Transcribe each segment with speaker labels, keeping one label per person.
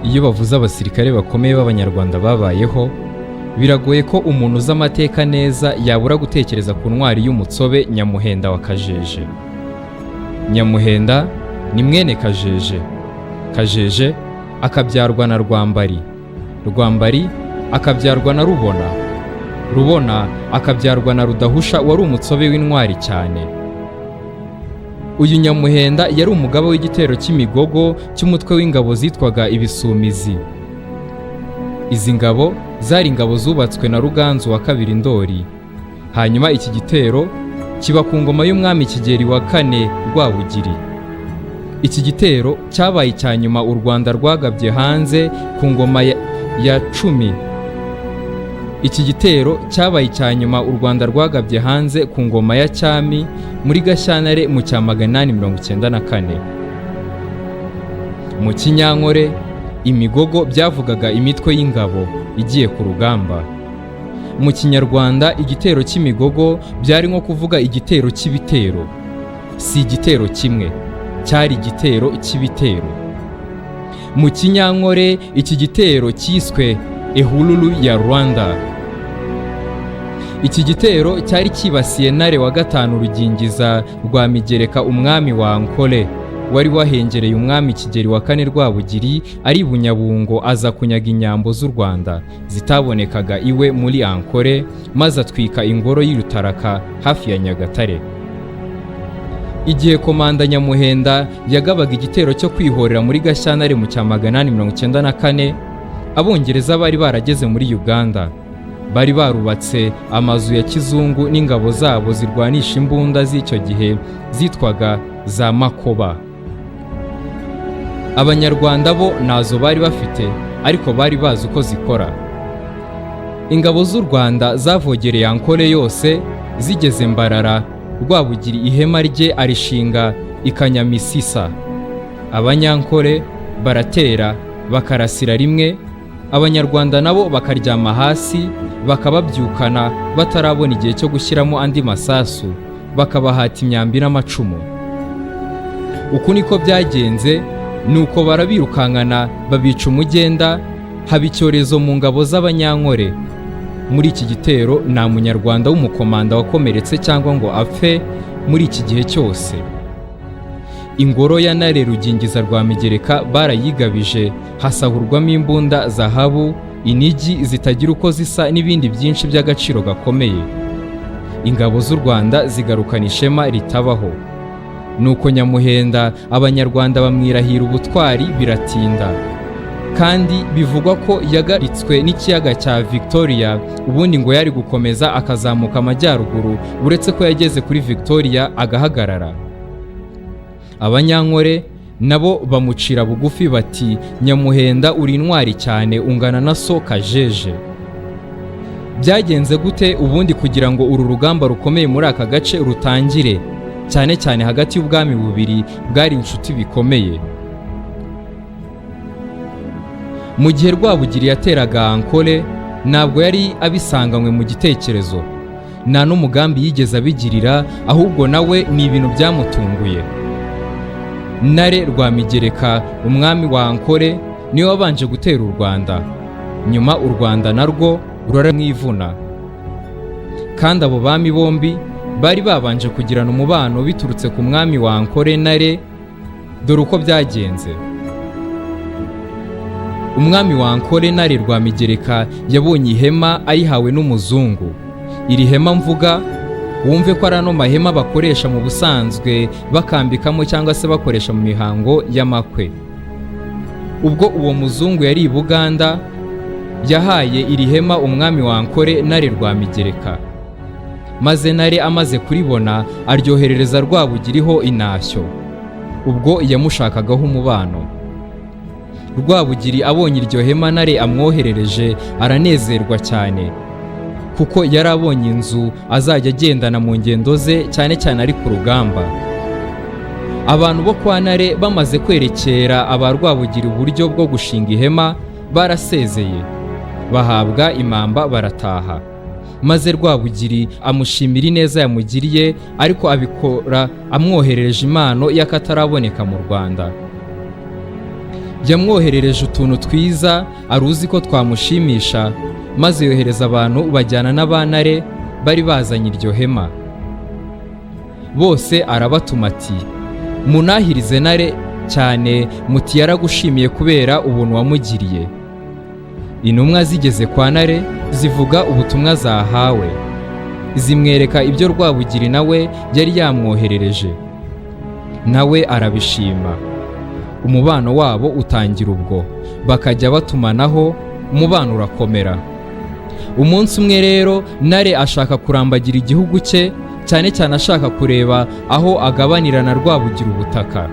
Speaker 1: Iyo bavuze abasirikare bakomeye b'Abanyarwanda babayeho, biragoye ko umuntu uzi amateka neza yabura gutekereza ku ntwari y'umutsobe Nyamuhenda wa Kajeje. Nyamuhenda ni mwene Kajeje. Kajeje akabyarwa na RWAMBARI. RWAMBARI akabyarwa na RUBONA. RUBONA akabyarwa na RUDAHUSHA wari umutsobe w'intwari cyane. Uyu Nyamuhenda yari umugaba w'igitero cy'imigogo cy'umutwe w'ingabo zitwaga IBISUMIZI. Izi ngabo zari ingabo zubatswe na RUGANZU II NDOLI. Hanyuma iki gitero kiba ku ngoma y'umwami Kigeli IV Rwabugiri. Iki gitero cyabaye icya nyuma u Rwanda rwagabye hanze ku ngoma ya 10. Iki gitero cyabaye icya nyuma u Rwanda rwagabye hanze ku ngoma ya cyami muri Gashyantare mu cya 894. Mu Kinyankore imigogo byavugaga imitwe y'ingabo igiye ku rugamba. Mu Kinyarwanda igitero cy'imigogo byari nko kuvuga igitero cy'ibitero. Si igitero kimwe, cyari igitero cy'ibitero. Mu Kinyankore iki gitero cyiswe ehululu y'uRwanda. Iki gitero cyari kibasiye Ntare wa gatanu Rugingiza rwa Migereka umwami wa Ankole, wari wahengereye umwami Kigeli IV Rwabugiri ari Bunyabungo, aza kunyaga inyambo z'u Rwanda zitabonekaga iwe muri Ankole, maze atwika ingoro y'Irutaraka hafi ya Nyagatare. Igihe komanda Nyamuhenda yagabaga igitero cyo kwihorera muri Gashyantare mu cya 894, Abongereza bari barageze muri Uganda. Bari barubatse amazu ya kizungu n'ingabo zabo zirwanisha imbunda z'icyo gihe zitwaga za Makoba. Abanyarwanda bo nazo bari bafite, ariko bari bazi uko zikora. Ingabo z'u Rwanda zavogereye Ankole yose, zigeze Mbarara, Rwabugiri ihema rye arishinga ikanyamisisa. Abanyankole baratera bakarasira rimwe, Abanyarwanda nabo bakaryama hasi bakababyukana batarabona igihe cyo gushyiramo andi masasu, bakabahata imyambi n'amacumu. Uku niko byagenze, nuko barabirukankana babica umugenda, haba icyorezo mu ngabo z'Abanyankole. Muri iki gitero nta munyarwanda w'umukomanda wakomeretse cyangwa ngo apfe muri iki gihe cyose. Ingoro ya Ntare Rugingiza rwa Migereka barayigabije, hasahurwamo imbunda, zahabu, inigi zitagira uko zisa n'ibindi byinshi by'agaciro gakomeye. Ingabo z'u Rwanda zigarukana ishema ritabaho. Nuko Nyamuhenda Abanyarwanda bamwirahira ubutwari biratinda, kandi bivugwa ko yagaritswe n'ikiyaga cya Victoria, ubundi ngo yari gukomeza akazamuka amajyaruguru, uretse ko yageze kuri Victoria agahagarara. Abanyankole nabo bamucira bugufi bati, Nyamuhenda uri intwari cyane, ungana na so Kajeje. Byagenze gute ubundi kugira ngo uru rugamba rukomeye muri aka gace rutangire, cyane cyane hagati y'ubwami bubiri bwari inshuti bikomeye? Mu gihe Rwabugiri yateraga Ankole, ntabwo yari abisanganywe mu gitekerezo, nta n'umugambi yigeze abigirira, ahubwo nawe ni ibintu byamutunguye. Ntare rwa Migereka umwami wa Ankole niwe wabanje gutera u Rwanda, nyuma u Rwanda narwo ruramwivuna. Kandi abo bami bombi bari babanje kugirana umubano biturutse ku mwami wa Ankole Ntare. Dore uko byagenze. Umwami wa Ankole Ntare rwa Migereka yabonye ihema ayihawe n'umuzungu. Iri hema mvuga wumve ko ari ano mahema bakoresha mu busanzwe bakambikamo cyangwa se bakoresha mu mihango y'amakwe. Ubwo uwo muzungu yari i Buganda, yahaye iri hema umwami wa Ankole Ntare rwa Migereka. Maze Ntare amaze kuribona aryoherereza Rwabugiriho intashyo. Ubwo yamushakagaho umubano. Rwabugiri abonye iryo hema Ntare amwoherereje aranezerwa cyane, kuko yari abonye inzu azajya agendana mu ngendo ze, cyane cyane ari ku rugamba. Abantu bo kwa Ntare bamaze kwerekera aba Rwabugiri uburyo bwo gushinga ihema, barasezeye bahabwa impamba barataha. Maze Rwabugiri amushimira ineza yamugiriye, ariko abikora amwoherereje impano y'akataraboneka mu Rwanda. yamwoherereje utuntu twiza aruzi ko twamushimisha, maze yohereza abantu bajyana n'abantare bari bazanye iryo hema. Bose arabatuma ati, munahirize Ntare cyane, muti yaragushimiye kubera ubuntu wamugiriye. Intumwa zigeze kwa Ntare zivuga ubutumwa zahawe, zimwereka ibyo Rwabugiri nawe yari yamwoherereje. Nawe arabishima. Umubano wabo utangira ubwo, bakajya batumanaho, umubano urakomera. Umunsi umwe rero Ntare ashaka kurambagira igihugu cye, cyane cyane ashaka kureba aho agabanira na Rwabugiri ubutaka.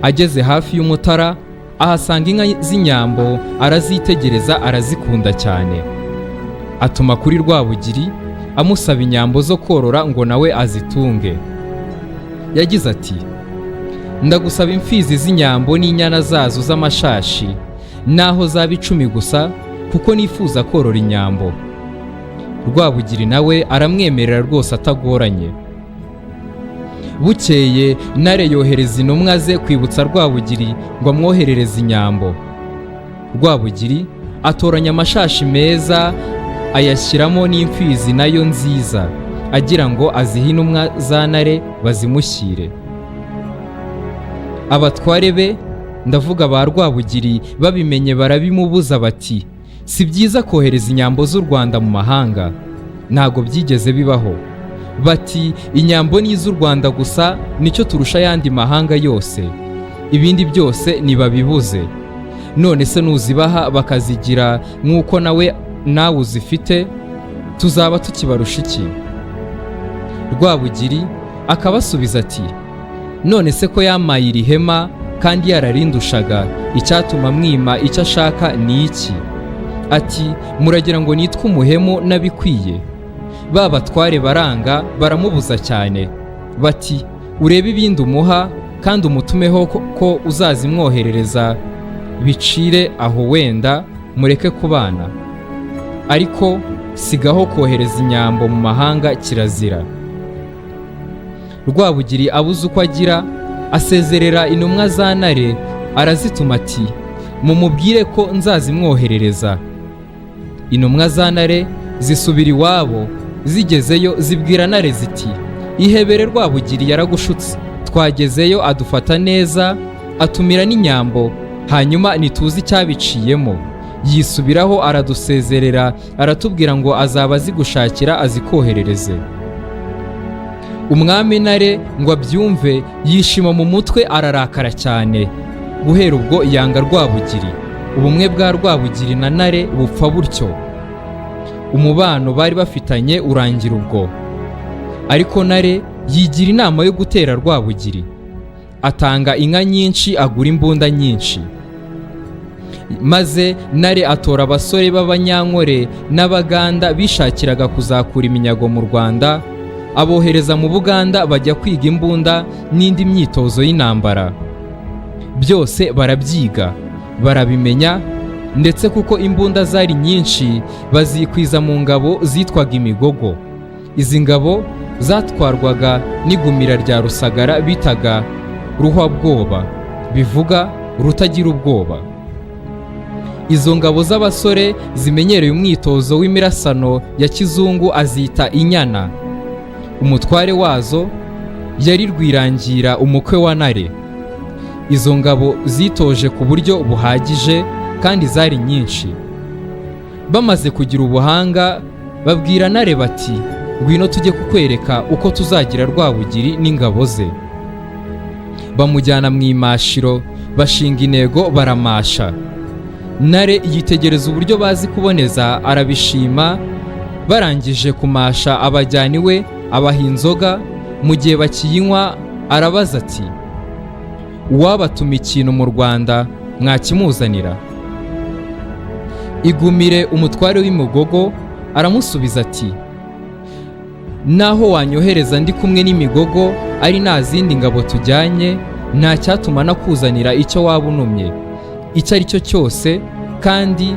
Speaker 1: Ageze hafi y'umutara ahasanga inka z'inyambo, arazitegereza arazikunda cyane. Atuma kuri Rwabugiri amusaba inyambo zo korora ngo nawe azitunge. Yagize ati, ndagusaba imfizi z'inyambo n'inyana zazo z'amashashi, naho zaba 10 gusa, kuko nifuza korora inyambo. Rwabugiri nawe aramwemerera rwose atagoranye. Bukeye Ntare yohereza intumwa ze kwibutsa Rwabugiri ngo amwoherereze inyambo. Rwabugiri atoranya amashashi meza, ayashyiramo n'imfizi nayo nziza, agira ngo azihe intumwa za Ntare bazimushyire. Abatware be, ndavuga ba Rwabugiri, babimenye barabimubuza bati, si byiza kohereza inyambo z'u Rwanda mu mahanga, ntago byigeze bibaho. Bati, inyambo ni iz'u Rwanda gusa, nicyo turusha ayandi mahanga yose, ibindi byose nibabibuze. None se nuzibaha bakazigira nk'uko nawe uzifite, tuzaba tukibarusha iki? Rwabugiri akabasubiza ati, none se ko yamaye iri hema kandi yararindushaga, icyatuma mwima icyo ashaka ni iki? Ati, muragira ngo nitwe umuhemu n'abikwiye? Ba batware baranga, baramubuza cyane. Bati, urebe ibindi umuha kandi umutumeho ko uzazimwoherereza, bicire aho wenda mureke kubana. Ariko sigaho kohereza inyambo mu mahanga kirazira. Rwabugiri abuze uko agira, asezerera intumwa za Ntare, arazituma ati, mumubwire ko nzazimwoherereza. Intumwa za Ntare zisubira iwabo, zigezeyo zibwira Ntare ziti, ihebere Rwabugiri yaragushutse, twagezeyo adufata neza, atumira n'inyambo, hanyuma ntituzi icyabiciyemo. Yisubiraho aradusezerera, aratubwira ngo azaba azigushakira azikoherereze. Umwami Ntare ngo abyumve, yishima mu mutwe, ararakara cyane. Guhera ubwo yanga Rwabugiri. Ubumwe bwa Rwabugiri na Ntare bupfa butyo. Umubano bari bafitanye urangira ubwo. Ariko Ntare yigira inama yo gutera Rwabugiri. Atanga inka nyinshi, agura imbunda nyinshi. Maze Ntare atora abasore b'Abanyankole n'Abaganda bishakiraga kuzakura iminyago mu Rwanda, abohereza mu Buganda bajya kwiga imbunda n'indi myitozo y'intambara. Byose barabyiga, barabimenya, ndetse kuko imbunda zari nyinshi bazikwiza mu ngabo zitwaga imigogo. Izi ngabo zatwarwaga n'igumira rya Rusagara bitaga ruhwabwoba, bivuga rutagira ubwoba. Izo ngabo z'abasore zimenyereye umwitozo w'imirasano ya kizungu azita inyana. Umutware wazo yari Rwirangira, umukwe wa Ntare. Izo ngabo zitoje ku buryo buhagije kandi zari nyinshi. Bamaze kugira ubuhanga, babwira Ntare bati, ngwino tujye kukwereka uko tuzagira Rwabugiri n'ingabo ze. Bamujyana mu imashiro, bashinga intego, baramasha. Ntare yitegereza uburyo bazi kuboneza, arabishima. Barangije kumasha, abajyana iwe abaha inzoga. Mu gihe bakiyinywa, arabaza ati, uwabatuma ikintu mu Rwanda mwakimuzanira? Igumire, umutware w'imigogo, aramusubiza ati, naho wanyohereza ndi kumwe n'imigogo, ari nta zindi ngabo tujyanye, nta cyatuma nakuzanira icyo waba unumye icyo ari cyo cyose, kandi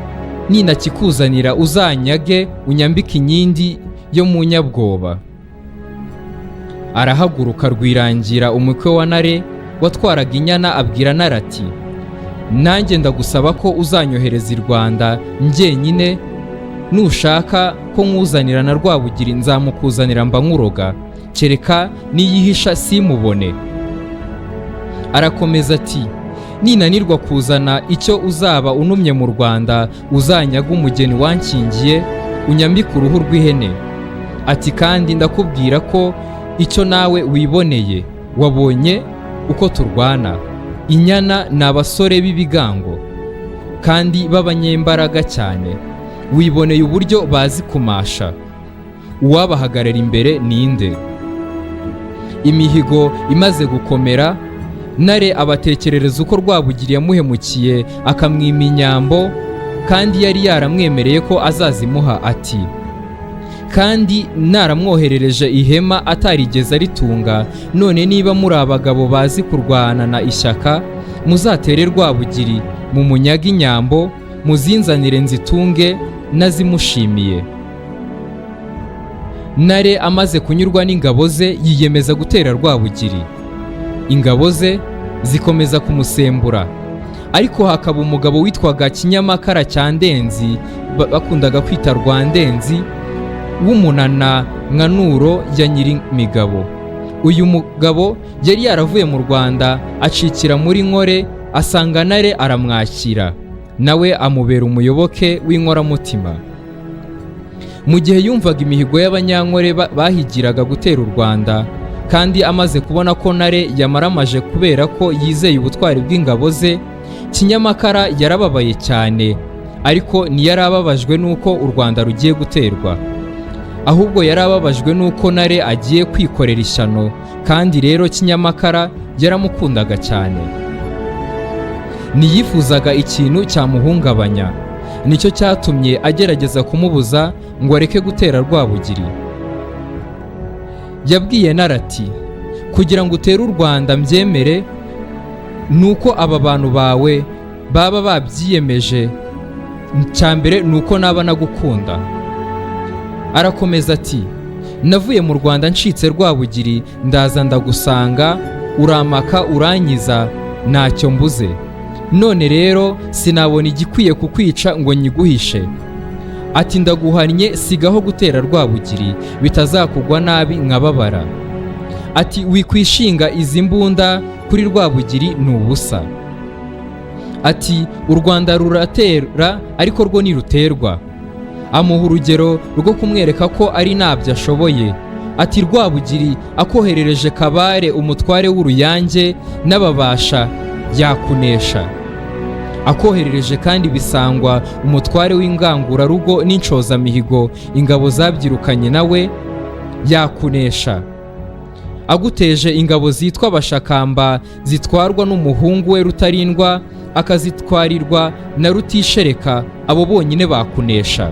Speaker 1: ninakikuzanira uzanyage unyambike inkindi yo mu nyabwoba. Arahaguruka Rwirangira, umukwe wa Ntare watwaraga inyana, abwira Ntare ati, nanjye ndagusaba ko uzanyohereza i Rwanda njyenyine, nushaka ko nkuzanira na Rwabugiri nzamukuzanira mba nkuroga, kereka niyihisha simubone. Arakomeza ati, ninanirwa kuzana icyo uzaba unumye mu Rwanda, uzanyaga umugeni wankingiye unyambike uruhu rw'ihene. Ati kandi ndakubwira ko icyo nawe wiboneye, wabonye uko turwana. Inyana ni abasore b'ibigango kandi b'abanyembaraga cyane, wiboneye uburyo bazi kumasha. Uwabahagarara imbere ninde? Imihigo imaze gukomera, Ntare abatekerereza uko Rwabugiri yamuhemukiye akamwima inyambo, kandi yari yaramwemereye ko azazimuha. Ati kandi naramwoherereje ihema atarigeze aritunga, none niba muri abagabo bazi kurwanana ishyaka, muzatere Rwabugiri mu munyaga inyambo, muzinzanire nzitunge nazimushimiye. Ntare amaze kunyurwa n'ingabo ze yiyemeza gutera Rwabugiri. Ingabo ze zikomeza kumusembura, ariko hakaba umugabo witwaga Kinyamakara cya Ndenzi, bakundaga kwita Rwandenzi, w'umunana nkanuro ya Nyirimigabo. Uyu mugabo yari yaravuye mu Rwanda acikira muri Nkore, asanga Ntare aramwakira, nawe amubera umuyoboke w'inkoramutima. Mu gihe yumvaga imihigo y'Abanyankore bahigiraga gutera u Rwanda, kandi amaze kubona ko Ntare yamaramaje kubera ko yizeye ubutwari bw'ingabo ze, Kinyamakara yarababaye cyane, ariko ntiyarababajwe n'uko u Rwanda rugiye guterwa, ahubwo yarababajwe n'uko Ntare agiye kwikorera ishyano. Kandi rero Kinyamakara yaramukundaga cyane, ntiyifuzaga ikintu cyamuhungabanya. Nicyo cyatumye agerageza kumubuza ngo areke gutera Rwabugiri. Yabwiye Ntare ati, kugira ngo utere u Rwanda mbyemere, nuko aba bantu bawe baba babyiyemeje. Cyambere nuko naba nagukunda. Arakomeza ati, navuye mu Rwanda ncitse Rwabugiri, ndaza ndagusanga, uramaka uranyiza, ntacyo mbuze. None rero sinabona igikwiye kukwica ngo nyiguhishe. Ati ndaguhannye, sigaho gutera Rwabugiri, bitazakugwa nabi nkababara. Ati wikwishinga izi mbunda kuri Rwabugiri ni ubusa. Ati u Rwanda ruratera ariko rwo niruterwa. Amuha urugero rwo kumwereka ko ari ntabyo ashoboye. Ati Rwabugiri akoherereje Kabare umutware w'Uruyange n'ababasha yakunesha. Akoherereje kandi Bisangwa umutware w'Ingangurarugo n'Inshozamihigo, ingabo zabyirukanye nawe yakunesha. Aguteje ingabo zitwa Abashakamba zitwarwa n'umuhungu we Rutarindwa, akazitwarirwa na Rutishereka, abo bonyine bakunesha.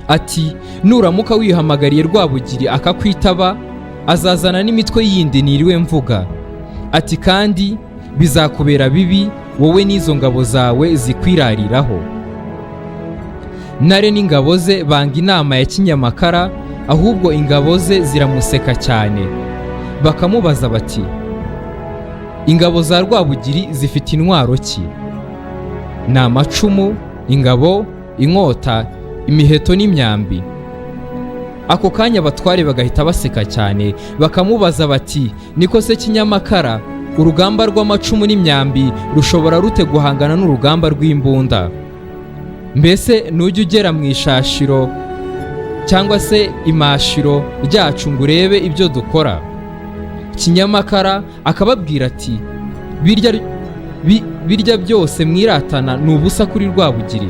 Speaker 1: Ati nuramuka wihamagariye Rwabugiri akakwitaba, azazana n'imitwe yindi niriwe mvuga. Ati kandi bizakubera bibi wowe n'izo ngabo zawe zikwirariraho. Ntare n'ingabo ze banga inama ya Kinyamakara, ahubwo ingabo ze ziramuseka cyane. Bakamubaza bati, ingabo za Rwabugiri zifite intwaro ki? Ni amacumu, ingabo, inkota, imiheto n'imyambi. Ako kanya abatware bagahita baseka cyane, bakamubaza bati, niko se Kinyamakara, urugamba rw'amacumu n'imyambi rushobora rute guhangana n'urugamba rw'imbunda? Mbese nujya ugera mu ishashiro cyangwa se imashiro ryacu ngo urebe ibyo dukora? Kinyamakara akababwira ati, birya byose mwiratana ni ubusa kuri Rwabugiri.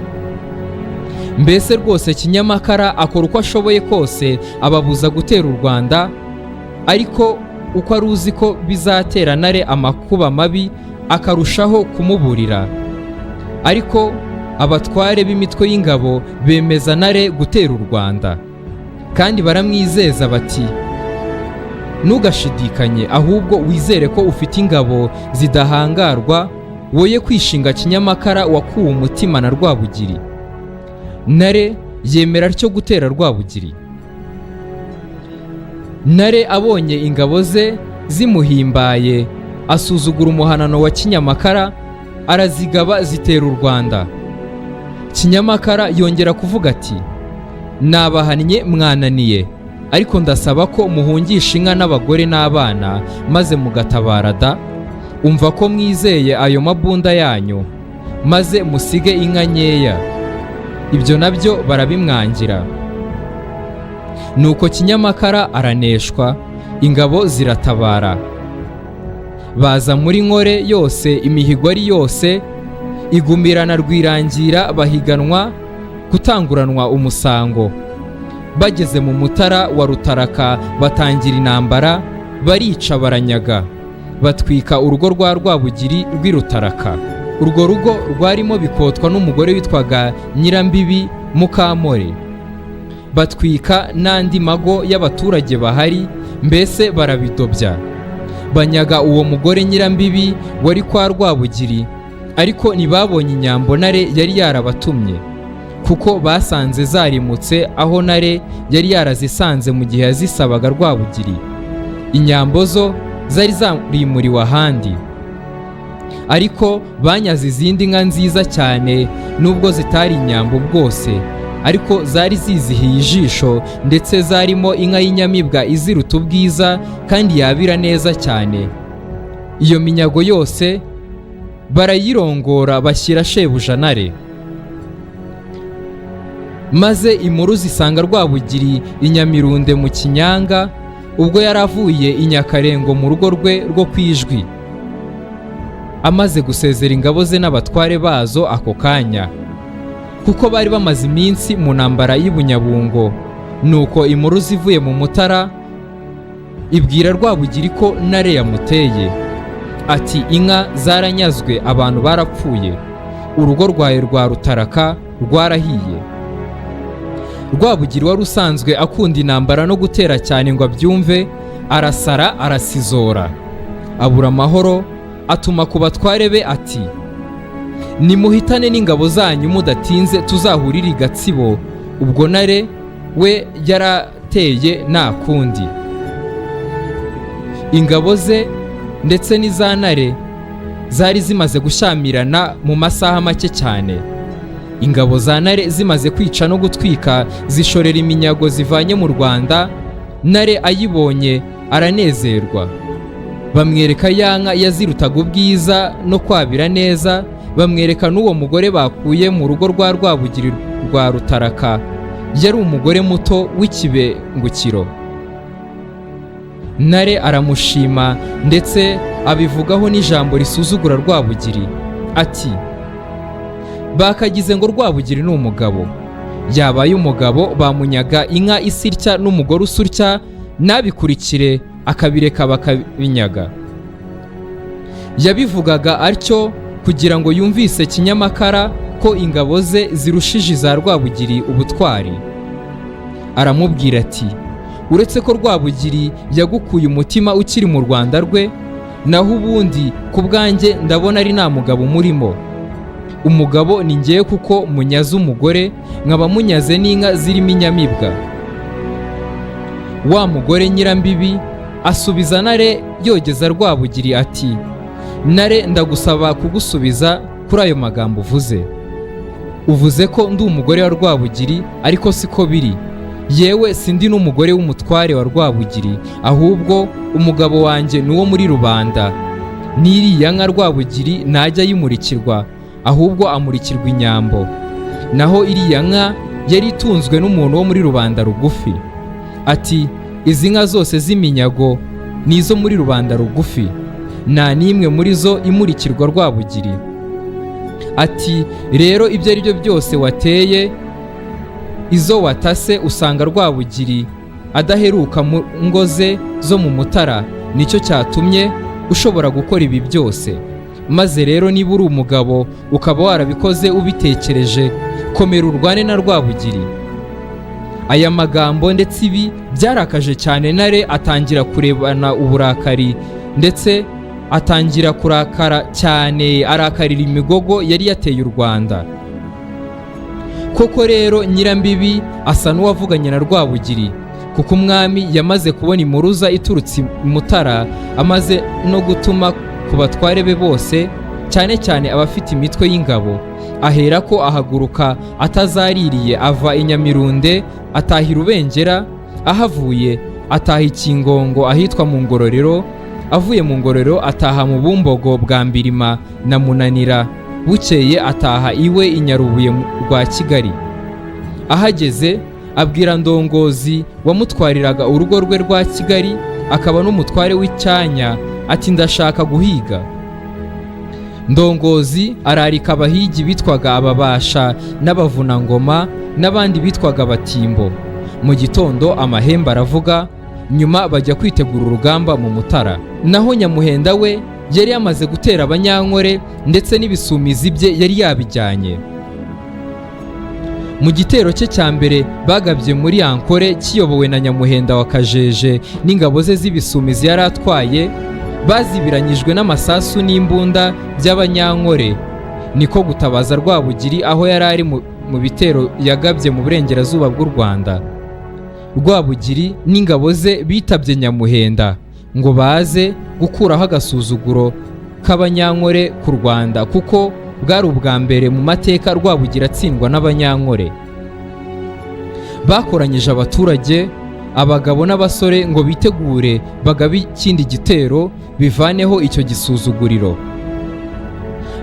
Speaker 1: Mbese rwose Kinyamakara akora uko ashoboye kose ababuza gutera u Rwanda, ariko uko ari uzi ko bizatera Ntare amakuba mabi akarushaho kumuburira. Ariko abatware b'imitwe y'ingabo bemeza Ntare gutera u Rwanda, kandi baramwizeza bati, ntugashidikanye, ahubwo wizere ko ufite ingabo zidahangarwa, woye kwishinga Kinyamakara wakuwe umutima na Rwabugiri. Ntare yemera cyo gutera Rwabugiri. Ntare abonye ingabo ze zimuhimbaye, asuzugura umuhanano wa Kinyamakara, arazigaba zitera u Rwanda. Kinyamakara yongera kuvuga ati, nabahannye mwananiye, ariko ndasaba ko muhungisha inka n'abagore n'abana maze mugatabara da. Umva ko mwizeye ayo mabunda yanyu, maze musige inka nkeya. Ibyo nabyo barabimwangira. Nuko Kinyamakara araneshwa, ingabo ziratabara. Baza muri Nkore yose, imihigo ari yose, igumirana Rwirangira, bahiganwa gutanguranwa umusango. Bageze mu Mutara wa Rutaraka batangira intambara, barica baranyaga, batwika urugo rwa Rwabugiri rw'i Rutaraka. Urwo rugo rwarimo bikotwa n'umugore witwaga Nyirambibi Mukamore. Batwika n'andi mago y'abaturage bahari, mbese barabidobya. Banyaga uwo mugore Nyirambibi wari kwa Rwabugiri, ariko ntibabonye inyambo Ntare yari yarabatumye, kuko basanze zarimutse aho Ntare yari yarazisanze mu gihe yazisabaga Rwabugiri. Inyambo zo zari zarimuriwe ahandi, ariko banyaze izindi nka nziza cyane, nubwo zitari inyambo bwose, ariko zari zizihiye ijisho, ndetse zarimo inka y'inyamibwa iziruta ubwiza kandi yabira neza cyane. Iyo minyago yose barayirongora bashyira shebuja Ntare. Maze imuru zisanga Rwabugiri i Nyamirunde mu Kinyanga, ubwo yari avuye i Nyakarengo mu rugo rwe rwo kwijwi, amaze gusezera ingabo ze n'abatware bazo ako kanya, kuko bari bamaze iminsi mu ntambara y'i Bunyabungo. Nuko imuru zivuye mu Mutara ibwira Rwabugiri ko Ntare yamuteye, ati inka zaranyazwe, abantu barapfuye, urugo rwawe rwa Rutaraka rwarahiye. Rwabugiri wari usanzwe akunda intambara no gutera cyane ngo abyumve, arasara arasizora, abura amahoro, atuma ku batware be ati, nimuhitane n'ingabo zanyu mudatinze, tuzahurire i Gatsibo. Ubwo Ntare we yarateye nta kundi. Ingabo ze ndetse n'iza Ntare zari zimaze gushyamirana mu masaha make cyane. Ingabo za Ntare zimaze kwica no gutwika, zishorera iminyago zivanye mu Rwanda. Ntare ayibonye aranezerwa, bamwereka ya nka yazirutaga ubwiza no kwabira neza, bamwereka n'uwo mugore bakuye mu rugo rwa Rwabugiri rwa Rutaraka, yari umugore muto w'ikibengukiro. Ntare aramushima, ndetse abivugaho n'ijambo risuzugura Rwabugiri, ati, bakagize ngo Rwabugiri ni umugabo, yabaye umugabo bamunyaga inka isirya n'umugore usurya, nabikurikire akabireka bakabinyaga. Yabivugaga atyo kugira ngo yumvise Kinyamakara ko ingabo ze zirushije iza Rwabugiri ubutwari. Aramubwira ati, uretse ko Rwabugiri yagukuye umutima ukiri mu Rwanda rwe, naho ubundi ku bwanjye ndabona ari nta mugabo umurimo. Umugabo ni ngewe, kuko munyaze umugore, nkaba munyaze n'inka zirimo inyamibwa. Wa mugore Nyirambibi asubiza Ntare yogeza Rwabugiri ati, Ntare ndagusaba kugusubiza kuri ayo magambo uvuze. Uvuze ko ndi umugore wa Rwabugiri, ariko siko biri. Yewe sindi n'umugore w'umutware wa Rwabugiri, ahubwo umugabo wanjye ni uwo muri rubanda. N'iriya nka Rwabugiri ntajya yimurikirwa, ahubwo amurikirwa inyambo. Naho iriya nka yari itunzwe n'umuntu wo muri rubanda rugufi. Ati, izi nka zose z'iminyago ni izo muri rubanda rugufi, nta n'imwe muri zo imurikirwa Rwabugiri. Ati, rero ibyo ari byo byose wateye, izo watase usanga Rwabugiri adaheruka mu ngo ze zo mu Mutara, nicyo cyatumye ushobora gukora ibi byose. Maze rero niba uri umugabo ukaba warabikoze ubitekereje, komera urwane na Rwabugiri. Aya magambo ndetse ibi byarakaje cyane Ntare, atangira kurebana uburakari, ndetse atangira kurakara cyane, arakarira imigogo yari yateye u Rwanda. Koko rero Nyirambibi asa n'uwavuganye na Rwabugiri, kuko umwami yamaze kubona impuruza iturutse i Mutara, amaze no gutuma ku batware be bose, cyane cyane abafite imitwe y'ingabo. Aherako ahaguruka atazaririye, ava i Nyamirunde ataha i Rubengera, ahavuye ataha i Kingongo ahitwa mu Ngororero, avuye mu Ngororero ataha mu Bumbogo bwa Mbirima na Munanira, bukeye ataha iwe i Nyarubuye rwa Kigali. Ahageze abwira Ndongozi wamutwariraga urugo rwe rwa Kigali akaba n'umutware w'icyanya ati ndashaka guhiga. Ndongozi ararika abahigi bitwaga Ababasha n'Abavunangoma n'abandi bitwaga Batimbo. Mu gitondo amahembe aravuga, nyuma bajya kwitegura urugamba mu Mutara. Naho Nyamuhenda we yari yamaze gutera Abanyankole ndetse n'ibisumizi bye yari yabijyanye. Mu gitero cye cya mbere bagabye muri Ankole kiyobowe na Nyamuhenda wa Kajeje n'ingabo ze z'ibisumizi yari atwaye, bazibiranyijwe n'amasasu n'imbunda by'Abanyankole. Niko gutabaza Rwabugiri aho yari ari mu bitero yagabye mu burengerazuba bw'u Rwanda. Rwabugiri n'ingabo ze bitabye Nyamuhenda ngo baze gukuraho agasuzuguro k'Abanyankole ku Rwanda, kuko bwari ubwa mbere mu mateka Rwabugiri atsindwa n'Abanyankole. Bakoranyije abaturage, abagabo n'abasore ngo bitegure bagabe ikindi gitero bivaneho icyo gisuzuguriro.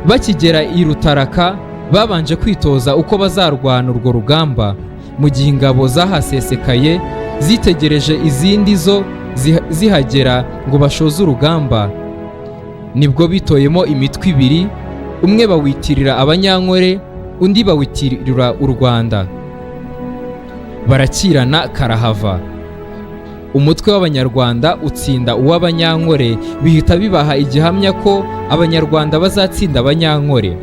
Speaker 1: Bakigera i Rutaraka babanje kwitoza uko bazarwana urwo rugamba, mu gihe ingabo zahasesekaye zitegereje izindi zo zihagera ngo bashoze urugamba. Nibwo bitoyemo imitwe ibiri, umwe bawitirira Abanyankole undi bawitirira u Rwanda. Barakirana karahava. Umutwe w'Abanyarwanda utsinda uw'Abanyankole, bihita bibaha igihamya ko Abanyarwanda bazatsinda Abanyankole.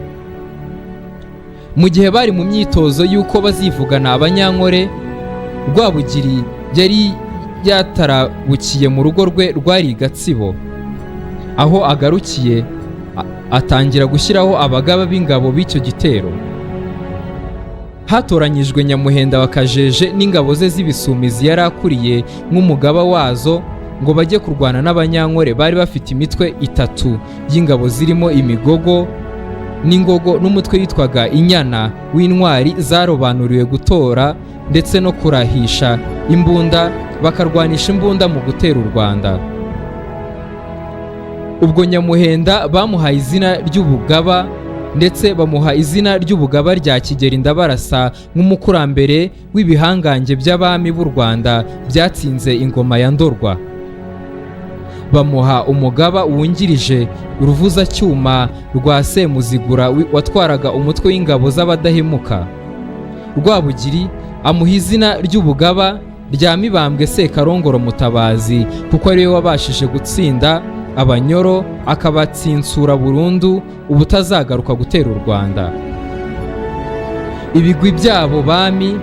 Speaker 1: Mu gihe bari mu myitozo y'uko bazivugana Abanyankole, Rwabugiri yari yatarabukiye mu rugo rwe rwari Gatsibo. Aho agarukiye atangira gushyiraho abagaba b'ingabo b'icyo gitero. Hatoranyijwe Nyamuhenda wa Kajeje n'ingabo ze z'ibisumizi yari akuriye nk'umugaba wazo ngo bajye kurwana n'Abanyankole. Bari bafite imitwe itatu y'ingabo zirimo imigogo n'ingogo n'umutwe witwaga inyana w'intwari zarobanuriwe gutora ndetse no kurahisha imbunda, bakarwanisha imbunda mu gutera u Rwanda. Ubwo Nyamuhenda bamuhaye izina ry'ubugaba ndetse bamuha izina ry'ubugaba rya Kigeli Ndabarasa nk'umukurambere w'ibihangange by'abami b'u Rwanda byatsinze ingoma ya Ndorwa. Bamuha umugaba wungirije uruvuzacyuma rwa Semuzigura watwaraga umutwe w'ingabo z'Abadahemuka. Rwabugiri amuha izina ry'ubugaba rya Mibambwe Sekarongoro Mutabazi kuko ariwe wabashije gutsinda Abanyoro akabatsinsura burundu ubutazagaruka gutera u Rwanda. Ibigwi byabo bami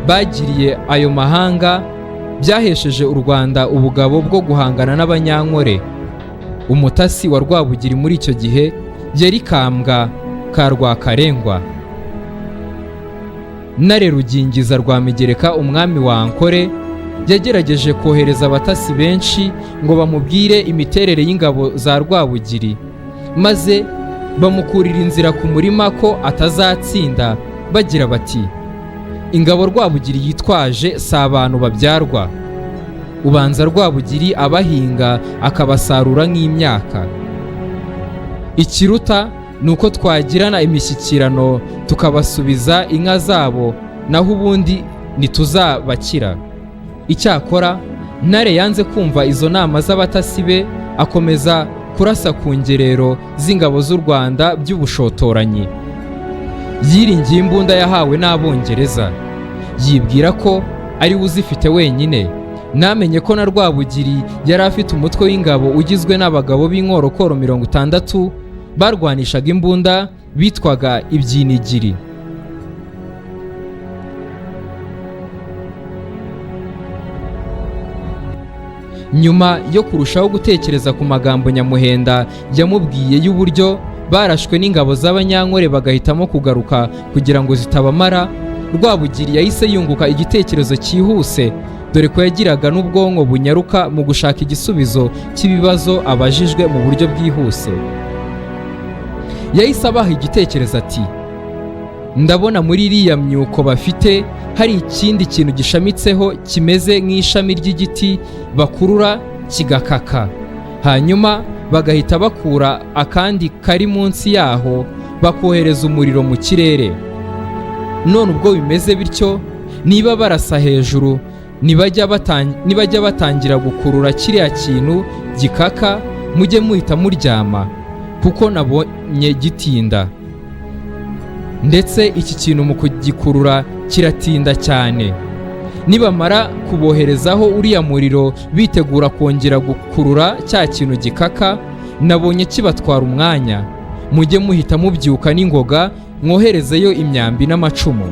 Speaker 1: bagiriye ayo mahanga byahesheje u Rwanda ubugabo bwo guhangana n'Abanyankole. Umutasi wa Rwabugiri muri icyo gihe yari Kambwa ka Rwakarengwa. Ntare Rugingiza rwa Migereka umwami wa Ankole yagerageje kohereza abatasi benshi ngo bamubwire imiterere y'ingabo za Rwabugiri, maze bamukurira inzira ku murima ko atazatsinda, bagira bati ingabo Rwabugiri yitwaje si abantu babyarwa. Ubanza Rwabugiri abahinga akabasarura nk'imyaka. Ikiruta ni uko twagirana imishyikirano tukabasubiza inka zabo, naho ubundi ntituzabakira. Icyakora Ntare yanze kumva izo nama z'abatasi be, akomeza kurasa ku ngerero z'ingabo z'u Rwanda by'ubushotoranyi. Yiringiye imbunda yahawe n'Abongereza, yibwira ko ari we uzifite wenyine. Namenye ko na Rwabugiri yari afite umutwe w'ingabo ugizwe n'abagabo b'inkorokoro 60 barwanishaga imbunda bitwaga ibyinigiri. Nyuma yo kurushaho gutekereza ku magambo Nyamuhenda yamubwiye y'uburyo barashwe n'ingabo z'Abanyankole bagahitamo kugaruka kugira ngo zitabamara, Rwabugiri yahise yunguka igitekerezo cyihuse, dore ko yagiraga n'ubwonko bunyaruka mu gushaka igisubizo cy'ibibazo abajijwe mu buryo bwihuse. yahise abaha igitekerezo ati, ndabona muri iriya myuko bafite hari ikindi kintu gishamitseho kimeze nk'ishami ry'igiti bakurura kigakaka, hanyuma bagahita bakura akandi kari munsi yaho bakohereza umuriro mu kirere. None ubwo bimeze bityo, niba barasa hejuru nibajya batangira gukurura kiriya kintu gikaka, mujye muhita muryama kuko nabonye gitinda, ndetse iki kintu mu kugikurura kiratinda cyane. Nibamara kuboherezaho uriya muriro bitegura kongera gukurura cya kintu gikaka, nabonye kibatwara umwanya, mujye muhita mubyuka n'ingoga mwoherezeyo imyambi n'amacumu.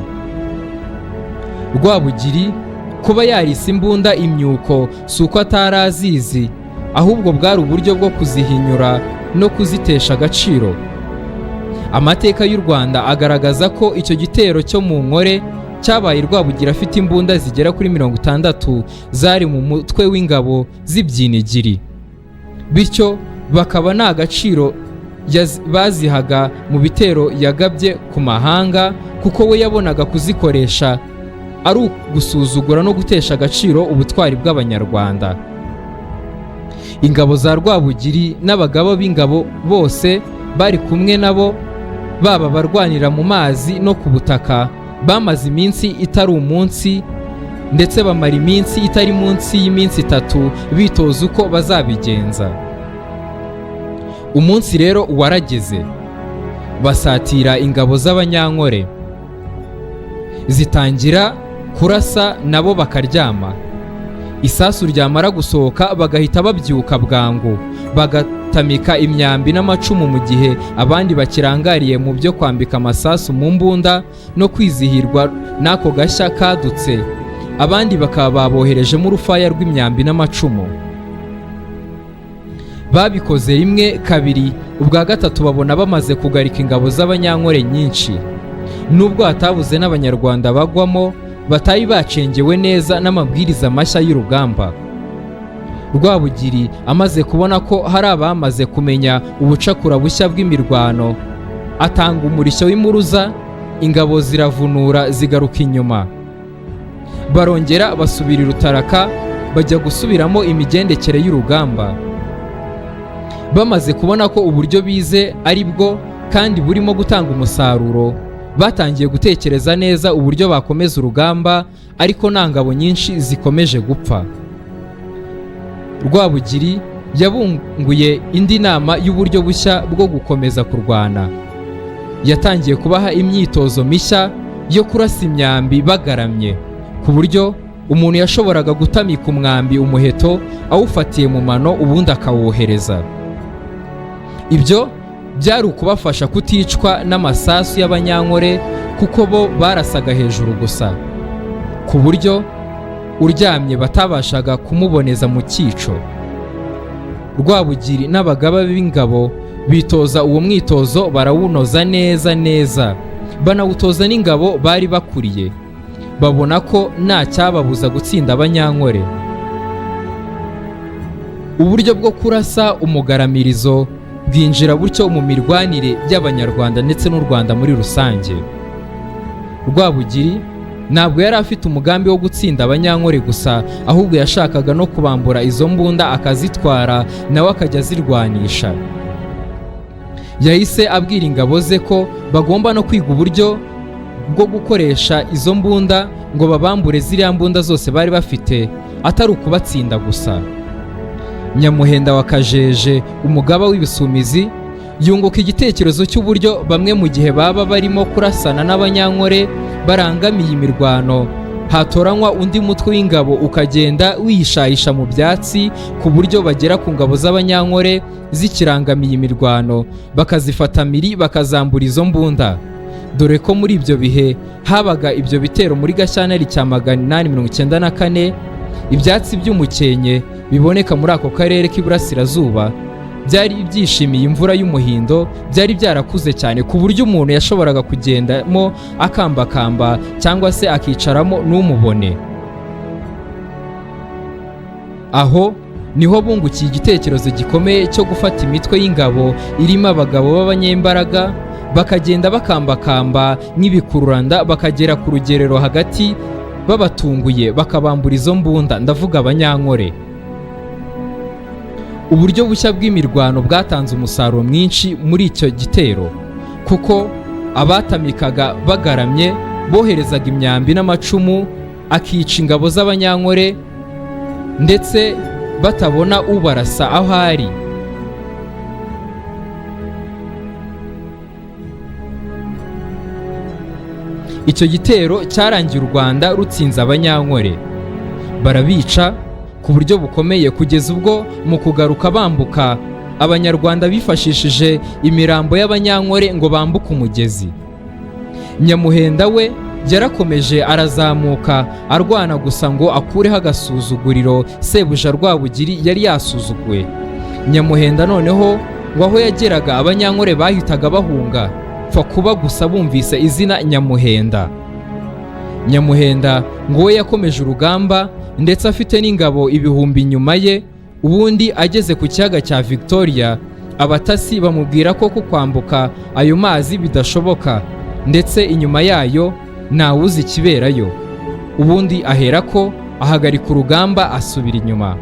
Speaker 1: Rwabugiri kuba yarise imbunda imyuko si uko atari azizi, ahubwo bwari uburyo bwo kuzihinyura no kuzitesha agaciro. Amateka y'u Rwanda agaragaza ko icyo gitero cyo mu Nkole cyabaye Rwabugiri afite imbunda zigera kuri 60 zari mu mutwe w'ingabo z'ibyinigiri, bityo bakaba nta gaciro bazihaga mu bitero yagabye ku mahanga, kuko we yabonaga kuzikoresha ari ugusuzugura no gutesha agaciro ubutwari bw'Abanyarwanda. Ingabo za Rwabugiri n'abagaba b'ingabo bose bari kumwe nabo, baba barwanira mu mazi no ku butaka, bamaze iminsi itari umunsi ndetse bamara iminsi itari munsi y'iminsi 3 bitoza uko bazabigenza. Umunsi rero warageze, basatira ingabo z'Abanyankole, zitangira kurasa nabo bakaryama. Isasu ryamara gusohoka bagahita babyuka bwangu, bagatamika imyambi n'amacumu mu gihe abandi bakirangariye mu byo kwambika amasasu mu mbunda no kwizihirwa n'ako gashya kadutse. Abandi bakaba baboherejemo urufaya rw'imyambi n'amacumu. Babikoze rimwe kabiri, ubwa gatatu babona bamaze kugarika ingabo z'Abanyankole nyinshi. Nubwo hatabuze n'Abanyarwanda bagwamo, batari bacengewe neza n'amabwiriza mashya y'urugamba. Rwabugiri amaze kubona ko hari abamaze kumenya ubucakura bushya bw'imirwano, atanga umurishyo w'impuruza, ingabo ziravunura zigaruka inyuma. Barongera basubira Rutaraka, bajya gusubiramo imigendekere y'urugamba. Bamaze kubona ko uburyo bize ari bwo kandi burimo gutanga umusaruro, batangiye gutekereza neza uburyo bakomeza urugamba, ariko nta ngabo nyinshi zikomeje gupfa. Rwabugiri yabunguye indi nama y'uburyo bushya bwo gukomeza kurwana. Yatangiye kubaha imyitozo mishya yo kurasa imyambi bagaramye, ku buryo umuntu yashoboraga gutamika umwambi umuheto awufatiye mu mano ubundi akawohereza. Ibyo byari ukubafasha kuticwa n'amasasu y'Abanyankole, kuko bo barasaga hejuru gusa, ku buryo uryamye batabashaga kumuboneza mu cyico. Rwabugiri n'abagaba b'ingabo bitoza uwo mwitozo, barawunoza neza, banawutoza n'ingabo bari bakuriye. Babona ko nta cyababuza gutsinda Abanyankole. Uburyo bwo kurasa umugaramirizo bwinjira butyo mu mirwanire y'Abanyarwanda ndetse n'u Rwanda muri rusange. Rwabugiri ntabwo yari afite umugambi wo gutsinda Abanyankole gusa, ahubwo yashakaga no kubambura izo mbunda akazitwara, nawe akajya zirwanisha. Yahise abwira ingabo ze ko bagomba no kwiga uburyo bwo gukoresha izo mbunda ngo babambure ziriya mbunda zose bari bafite, atari ukubatsinda gusa. Nyamuhenda wa Kajeje, umugaba w'IBISUMIZI, yunguka igitekerezo cy'uburyo bamwe mu gihe baba barimo kurasana n'Abanyankole barangamiye imirwano, hatoranywa undi mutwe w'ingabo ukagenda wishayisha mu byatsi, ku buryo bagera ku ngabo z'Abanyankole zikirangamiye imirwano, bakazifata miri bakazambura izo mbunda. Dore ko muri ibyo bihe habaga ibyo bitero muri Gashyantare cya 894, ibyatsi by'umukenke biboneka muri ako karere k'iburasirazuba byari byishimiye imvura y'umuhindo, byari byarakuze cyane ku buryo umuntu yashoboraga kugendamo akambakamba cyangwa se akicaramo n'umubone. Aho niho bungukiye igitekerezo gikomeye cyo gufata imitwe y'ingabo irimo abagabo b'abanyembaraga bakagenda bakambakamba nk'ibikururanda bakagera ku rugerero hagati babatunguye bakabambura izo mbunda, ndavuga abanyankole. Uburyo bushya bw'imirwano bwatanze umusaruro mwinshi muri icyo gitero, kuko abatamikaga bagaramye boherezaga imyambi n'amacumu akica ingabo z'abanyankole ndetse batabona ubarasa aho ari. Icyo gitero cyarangiye u Rwanda rutsinze abanyankole, barabica ku buryo bukomeye kugeza ubwo mu kugaruka bambuka Abanyarwanda bifashishije imirambo y'abanyankole ngo bambuke umugezi. Nyamuhenda we yarakomeje arazamuka arwana gusa ngo akureho agasuzuguriro sebuja Rwabugiri yari yasuzuguwe. Nyamuhenda noneho ngo aho yageraga abanyankole bahitaga bahunga pfa kuba gusa bumvise izina Nyamuhenda. Nyamuhenda ngo we yakomeje urugamba ndetse afite n'ingabo ibihumbi inyuma ye. Ubundi ageze ku kiyaga cya Victoria, abatasi bamubwira ko kwambuka ayo mazi bidashoboka ndetse inyuma yayo ntawuzi ikiberayo. Ubundi aherako ahagarika urugamba asubira inyuma.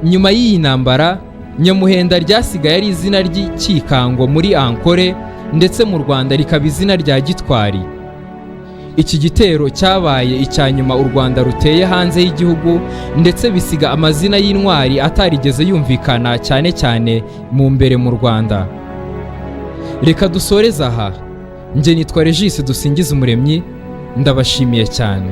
Speaker 1: Nyuma y'iyi ntambara Nyamuhenda ryasigaye ari izina ry'ikikango muri Ankole ndetse mu Rwanda rikaba izina rya Gitwari. Iki gitero cyabaye icya nyuma u Rwanda ruteye hanze y'igihugu ndetse bisiga amazina y'intwari atarigeze yumvikana cyane cyane mu mbere mu Rwanda. Reka dusoreze aha. Nge nitwa Regis Dusingize Umuremyi, ndabashimiye cyane.